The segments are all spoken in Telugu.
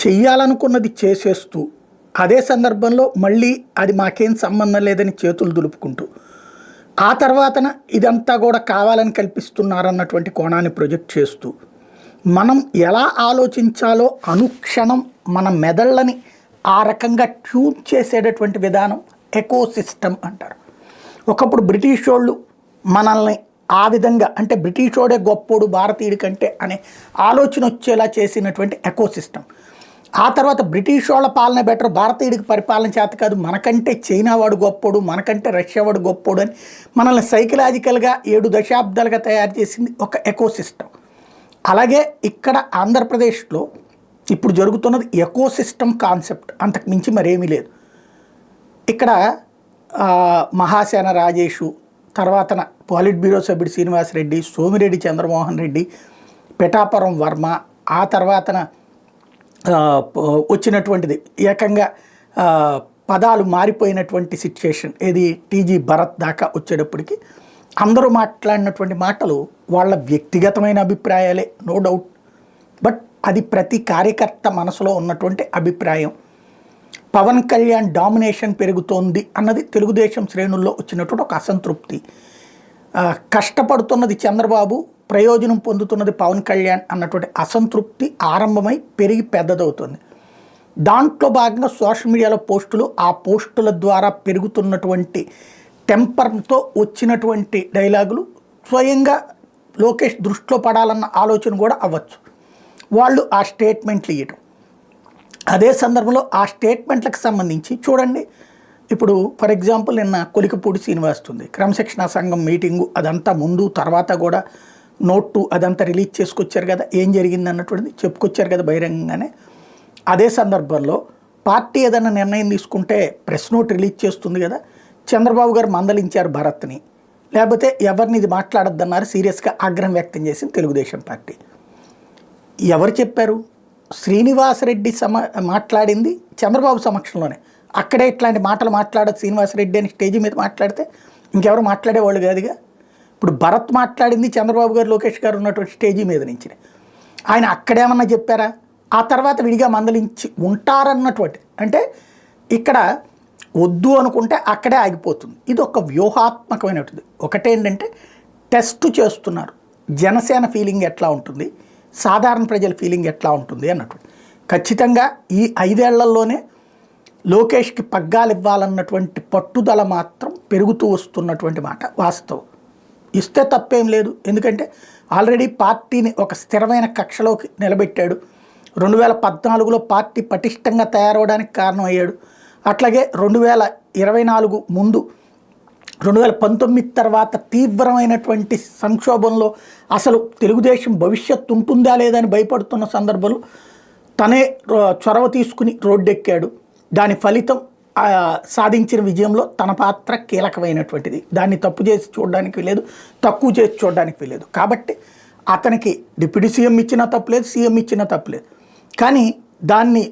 చెయ్యాలనుకున్నది చేసేస్తూ అదే సందర్భంలో మళ్ళీ అది మాకేం సంబంధం లేదని చేతులు దులుపుకుంటూ ఆ తర్వాతన ఇదంతా కూడా కావాలని కల్పిస్తున్నారన్నటువంటి కోణాన్ని ప్రొజెక్ట్ చేస్తూ మనం ఎలా ఆలోచించాలో అనుక్షణం మన మెదళ్ళని ఆ రకంగా ట్యూన్ చేసేటటువంటి విధానం ఎకోసిస్టమ్ అంటారు. ఒకప్పుడు బ్రిటిష్ వాళ్ళు మనల్ని ఆ విధంగా అంటే బ్రిటిష్ వాడే గొప్పోడు భారతీయుడి కంటే అనే ఆలోచన వచ్చేలా చేసినటువంటి ఎకోసిస్టమ్. ఆ తర్వాత బ్రిటిష్ వాళ్ళ పాలన బెటర్, భారతీయుడికి పరిపాలన చేత కాదు, మనకంటే చైనా వాడు గొప్పోడు, మనకంటే రష్యా వాడు గొప్పోడు అని మనల్ని సైకలాజికల్గా 7 దశాబ్దాలుగా తయారు చేసింది ఒక ఎకోసిస్టమ్. అలాగే ఇక్కడ ఆంధ్రప్రదేశ్లో ఇప్పుడు జరుగుతున్నది ఎకోసిస్టమ్ కాన్సెప్ట్, అంతకు మించి మరేమీ లేదు. ఇక్కడ మహాసేన రాజేషు, తర్వాతన పాలిట్ బ్యూరో సభ్యుడు శ్రీనివాసరెడ్డి, సోమిరెడ్డి చంద్రమోహన్ రెడ్డి, పిఠాపురం వర్మ, ఆ తర్వాతన వచ్చినటువంటిది ఏకంగా పదాలు మారిపోయినటువంటి సిచ్యుయేషన్ ఏది టీజీ భరత్ దాకా వచ్చేటప్పటికి అందరూ మాట్లాడినటువంటి మాటలు వాళ్ళ వ్యక్తిగతమైన అభిప్రాయాలే, నో డౌట్. బట్ అది ప్రతి కార్యకర్త మనసులో ఉన్నటువంటి అభిప్రాయం. పవన్ కళ్యాణ్ డామినేషన్ పెరుగుతోంది అన్నది తెలుగుదేశం శ్రేణుల్లో వచ్చినటువంటి ఒక అసంతృప్తి. కష్టపడుతున్నది చంద్రబాబు, ప్రయోజనం పొందుతున్నది పవన్ కళ్యాణ్ అన్నటువంటి అసంతృప్తి ఆరంభమై పెరిగి పెద్దదవుతుంది. దాంట్లో భాగంగా సోషల్ మీడియాలో పోస్టులు, ఆ పోస్టుల ద్వారా పెరుగుతున్నటువంటి టెంపర్తో వచ్చినటువంటి డైలాగులు స్వయంగా లోకేష్ దృష్టిలో పడాలన్న ఆలోచన కూడా అవ్వచ్చు. వాళ్ళు ఆ స్టేట్మెంట్లు ఇవ్వటం, అదే సందర్భంలో ఆ స్టేట్మెంట్లకు సంబంధించి చూడండి. ఇప్పుడు ఫర్ ఎగ్జాంపుల్ నిన్న కొలికపూడి శ్రీనివాస్తుంది క్రమశిక్షణా సంఘం మీటింగు అదంతా ముందు తర్వాత కూడా నోటు అదంతా రిలీజ్ చేసుకొచ్చారు కదా, ఏం జరిగింది అన్నటువంటిది చెప్పుకొచ్చారు కదా బహిరంగంగానే. అదే సందర్భంలో పార్టీ ఏదైనా నిర్ణయం తీసుకుంటే ప్రెస్ నోట్ రిలీజ్ చేస్తుంది కదా. చంద్రబాబు గారు మందలించారు భరత్ని, లేకపోతే ఎవరిని ఇది మాట్లాడొద్దన్నారు, సీరియస్గా ఆగ్రహం వ్యక్తం చేసింది తెలుగుదేశం పార్టీ. ఎవరు చెప్పారు? శ్రీనివాసరెడ్డి మాట్లాడింది చంద్రబాబు సమక్షంలోనే. అక్కడే ఇట్లాంటి మాటలు మాట్లాడదు శ్రీనివాసరెడ్డి అని స్టేజీ మీద మాట్లాడితే ఇంకెవరు మాట్లాడేవాళ్ళు కాదుగా. ఇప్పుడు భరత్ మాట్లాడింది చంద్రబాబు గారు లోకేష్ గారు ఉన్నటువంటి స్టేజీ మీద నుంచి. ఆయన అక్కడేమన్నా చెప్పారా? ఆ తర్వాత విడిగా మందలించి ఉంటారన్నటువంటి, అంటే ఇక్కడ వద్దు అనుకుంటే అక్కడే ఆగిపోతుంది. ఇది ఒక వ్యూహాత్మకమైనటువంటి. ఒకటేంటంటే టెస్ట్ చేస్తున్నారు జనసేన ఫీలింగ్ ఎట్లా ఉంటుంది, సాధారణ ప్రజల ఫీలింగ్ ఎట్లా ఉంటుంది అన్నటువంటి. ఖచ్చితంగా ఈ 5 ఏళ్లలోనే లోకేష్కి పగ్గాలు ఇవ్వాలన్నటువంటి పట్టుదల మాత్రం పెరుగుతూ వస్తున్నటువంటి మాట వాస్తవం. ఇస్తే తప్పేం లేదు, ఎందుకంటే ఆల్రెడీ పార్టీని ఒక స్థిరమైన కక్షలోకి నిలబెట్టాడు. 2014లో పార్టీ పటిష్టంగా తయారవడానికి కారణం అయ్యాడు. అట్లాగే 2024 ముందు 2019 తర్వాత తీవ్రమైనటువంటి సంక్షోభంలో అసలు తెలుగుదేశం భవిష్యత్తు ఉంటుందా లేదా అని భయపడుతున్న సందర్భంలో తనే చొరవ తీసుకుని రోడ్డెక్కాడు. దాని ఫలితం సాధించిన విజయంలో తన పాత్ర కీలకమైనటువంటిది. దాన్ని తప్పు చేసి చూడడానికి లేదు, తక్కువ చేసి చూడడానికి లేదు. కాబట్టి అతనికి డిప్యూటీ సీఎం ఇచ్చినా తప్పులేదు, సీఎం ఇచ్చినా తప్పులేదు. కానీ దాన్ని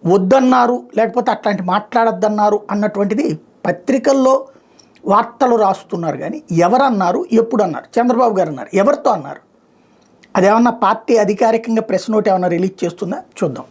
వద్దన్నారు, లేకపోతే అట్లాంటి మాట్లాడొద్దన్నారు అన్నటువంటిది పత్రికల్లో వార్తలు రాస్తున్నారు. కానీ ఎవరన్నారు, ఎప్పుడు అన్నారు? చంద్రబాబు గారు అన్నారు. ఎవరితో అన్నారు? అదేమన్నా పార్టీ అధికారికంగా ప్రెస్ నోట్ ఏమన్నా రిలీజ్ చేస్తుందా? చూద్దాం.